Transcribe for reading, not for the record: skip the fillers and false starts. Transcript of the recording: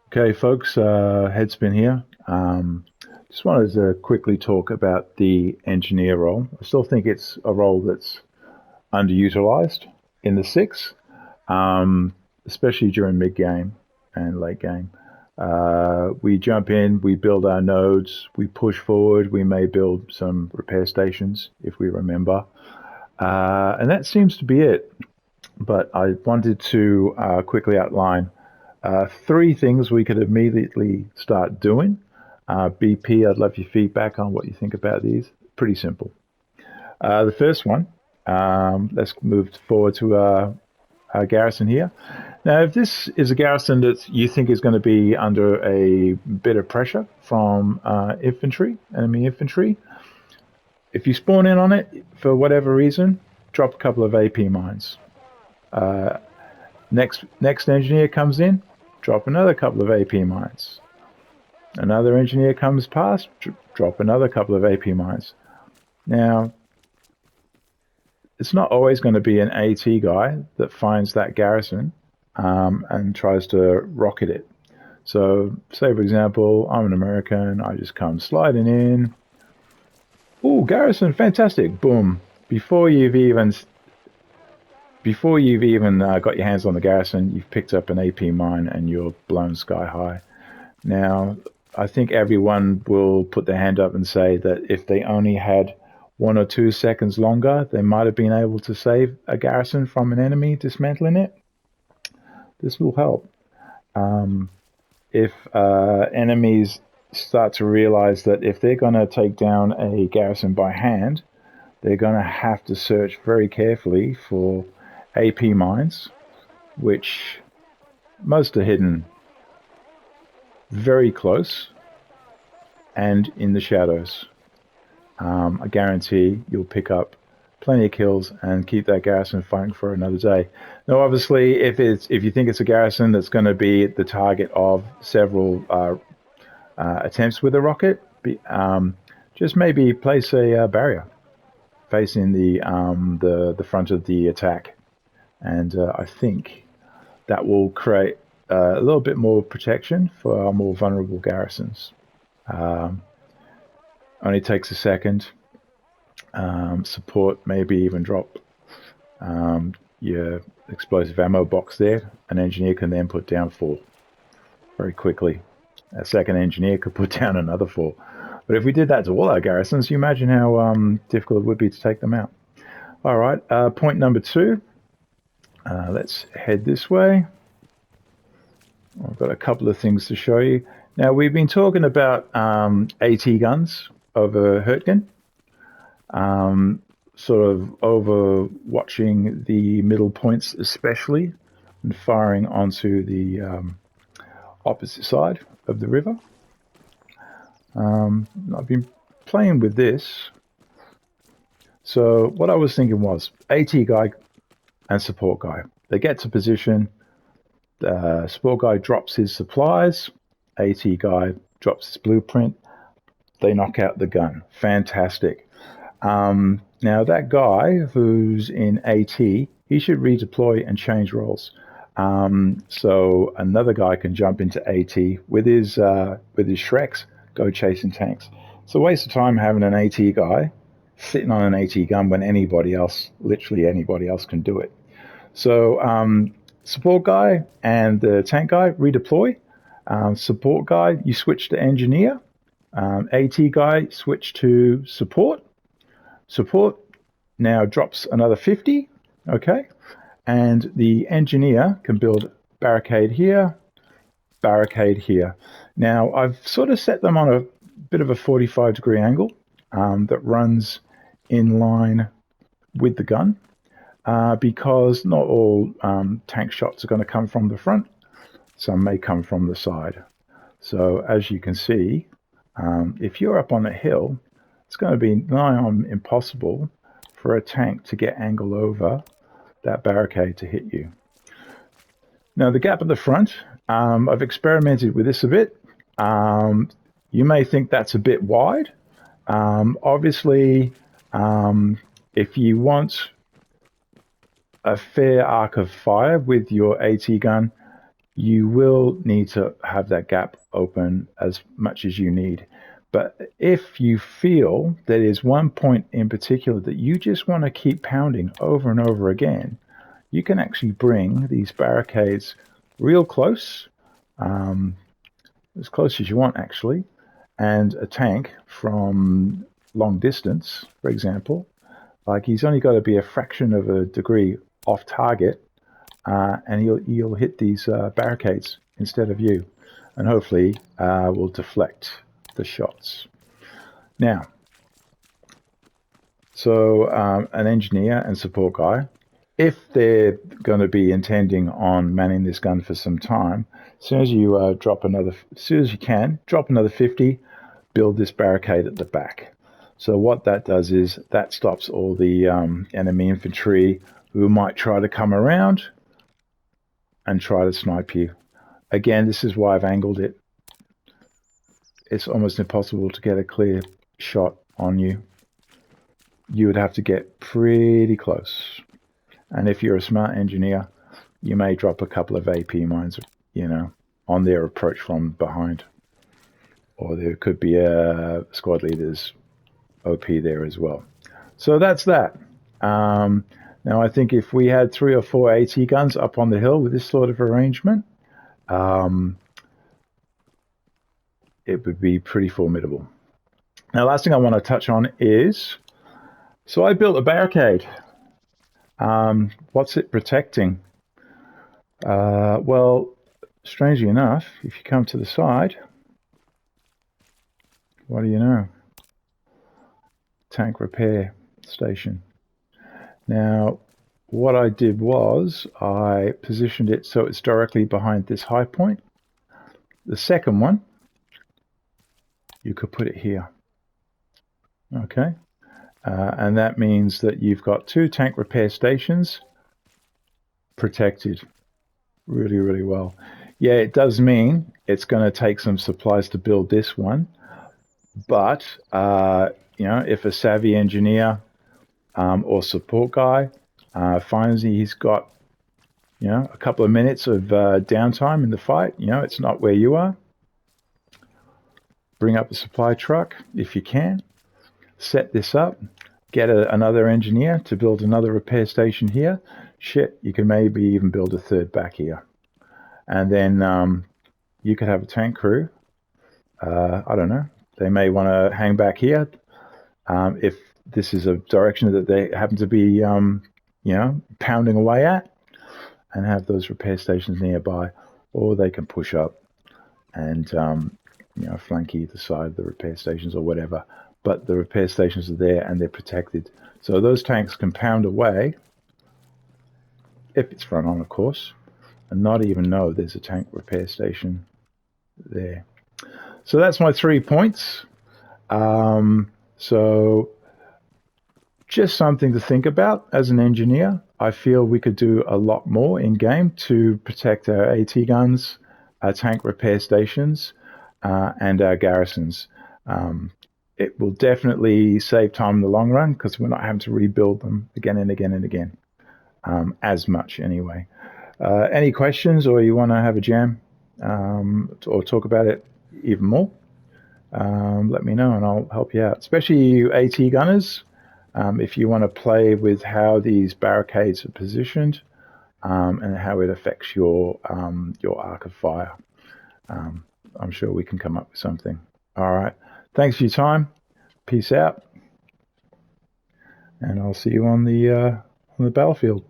Okay, folks, Headspin here. Just wanted to quickly talk about the engineer role. I still think it's a role that's underutilized in the six, especially during mid game and late game. We jump in, we build our nodes, we push forward, we may build some repair stations if we remember. And that seems to be it. But I wanted to quickly outline three things we could immediately start doing. BP, I'd love your feedback on what you think about these. Pretty simple. The first one, let's move forward to our garrison here. Now, if this is a garrison that you think is going to be under a bit of pressure from enemy infantry, if you spawn in on it for whatever reason, drop a couple of AP mines. Next engineer comes in, drop another couple of AP mines. Another engineer comes past, drop another couple of AP mines. Now, it's not always going to be an AT guy that finds that garrison and tries to rocket it. So, say for example, I'm an American, I just come sliding in. Ooh, garrison, fantastic! Boom! Before you've even got your hands on the garrison, you've picked up an AP mine and you're blown sky high. Now, I think everyone will put their hand up and say that if they only had 1 or 2 seconds longer, they might have been able to save a garrison from an enemy dismantling it. This will help. If enemies start to realize that if they're going to take down a garrison by hand, they're going to have to search very carefully for AP mines, which most are hidden very close and in the shadows. I guarantee you'll pick up plenty of kills and keep that garrison fighting for another day. Now, obviously, if you think it's a garrison that's going to be the target of several attempts with a rocket, just maybe place a barrier facing the front of the attack, and I think that will create a little bit more protection for our more vulnerable garrisons. Only takes a second. Support maybe even drop your explosive ammo box there. An engineer can then put down 4 very quickly. A second engineer could put down another 4. But if we did that to all our garrisons, you imagine how difficult it would be to take them out. All right, point number 2. Let's head this way. I've got a couple of things to show you. Now, we've been talking about AT guns over Hurtgen, sort of over watching the middle points especially, and firing onto the opposite side of the river. I've been playing with this. So what I was thinking was AT guy and support guy. They get to position, the support guy drops his supplies, AT guy drops his blueprint, they knock out the gun. Fantastic. Now that guy who's in AT, he should redeploy and change roles. So another guy can jump into AT with his Shreks, go chasing tanks. It's a waste of time having an AT guy sitting on an AT gun when anybody else, literally anybody else, can do it. So support guy and the tank guy redeploy. Support guy, you switch to engineer. AT guy, switch to support. Support now drops another 50, okay? And the engineer can build barricade here, barricade here. Now, I've sort of set them on a bit of a 45-degree angle that runs in line with the gun because not all tank shots are going to come from the front. Some may come from the side. So as you can see, if you're up on a hill, it's going to be nigh on impossible for a tank to get angle over that barricade to hit you. Now the gap at the front, I've experimented with this a bit. You may think that's a bit wide. Obviously, if you want a fair arc of fire with your AT gun, you will need to have that gap open as much as you need. But if you feel that there's one point in particular that you just want to keep pounding over and over again, you can actually bring these barricades real close, as close as you want actually, and a tank from long distance, for example, like he's only got to be a fraction of a degree off target, and he'll hit these barricades instead of you, and hopefully will deflect the shots. Now, so an engineer and support guy, if they're going to be intending on manning this gun for some time, as soon as you as soon as you can, drop another 50, build this barricade at the back. So what that does is that stops all the enemy infantry who might try to come around and try to snipe you. Again, this is why I've angled it. It's almost impossible to get a clear shot on you. You would have to get pretty close. And if you're a smart engineer, you may drop a couple of AP mines, on their approach from behind. Or there could be a squad leader's OP there as well. So that's that. Now, I think if we had 3 or 4 AT guns up on the hill with this sort of arrangement, it would be pretty formidable. Now, last thing I want to touch on is, so I built a barricade. What's it protecting? Well, strangely enough, if you come to the side, what do you know? Tank repair station. Now, what I did was I positioned it so it's directly behind this high point. The second one, you could put it here. Okay. And that means that you've got 2 tank repair stations protected really, really well. Yeah, it does mean it's going to take some supplies to build this one. But, if a savvy engineer or support guy finds he's got, a couple of minutes of downtime in the fight, it's not where you are, bring up a supply truck if you can, set this up, get another engineer to build another repair station here. Shit, you can maybe even build a third back here. And then you could have a tank crew. I don't know. They may want to hang back here if this is a direction that they happen to be, pounding away at, and have those repair stations nearby. Or they can push up and, flank either side of the repair stations or whatever. But the repair stations are there and they're protected. So those tanks can pound away, if it's front on, of course, and not even know there's a tank repair station there. So that's my 3 points. So just something to think about as an engineer. I feel we could do a lot more in game to protect our AT guns, our tank repair stations, and our garrisons. It will definitely save time in the long run because we're not having to rebuild them again and again and again, as much anyway. Any questions, or you want to have a jam or talk about it even more? Let me know and I'll help you out, especially you AT gunners. If you want to play with how these barricades are positioned and how it affects your arc of fire, I'm sure we can come up with something. All right. Thanks for your time. Peace out. And I'll see you on the battlefield.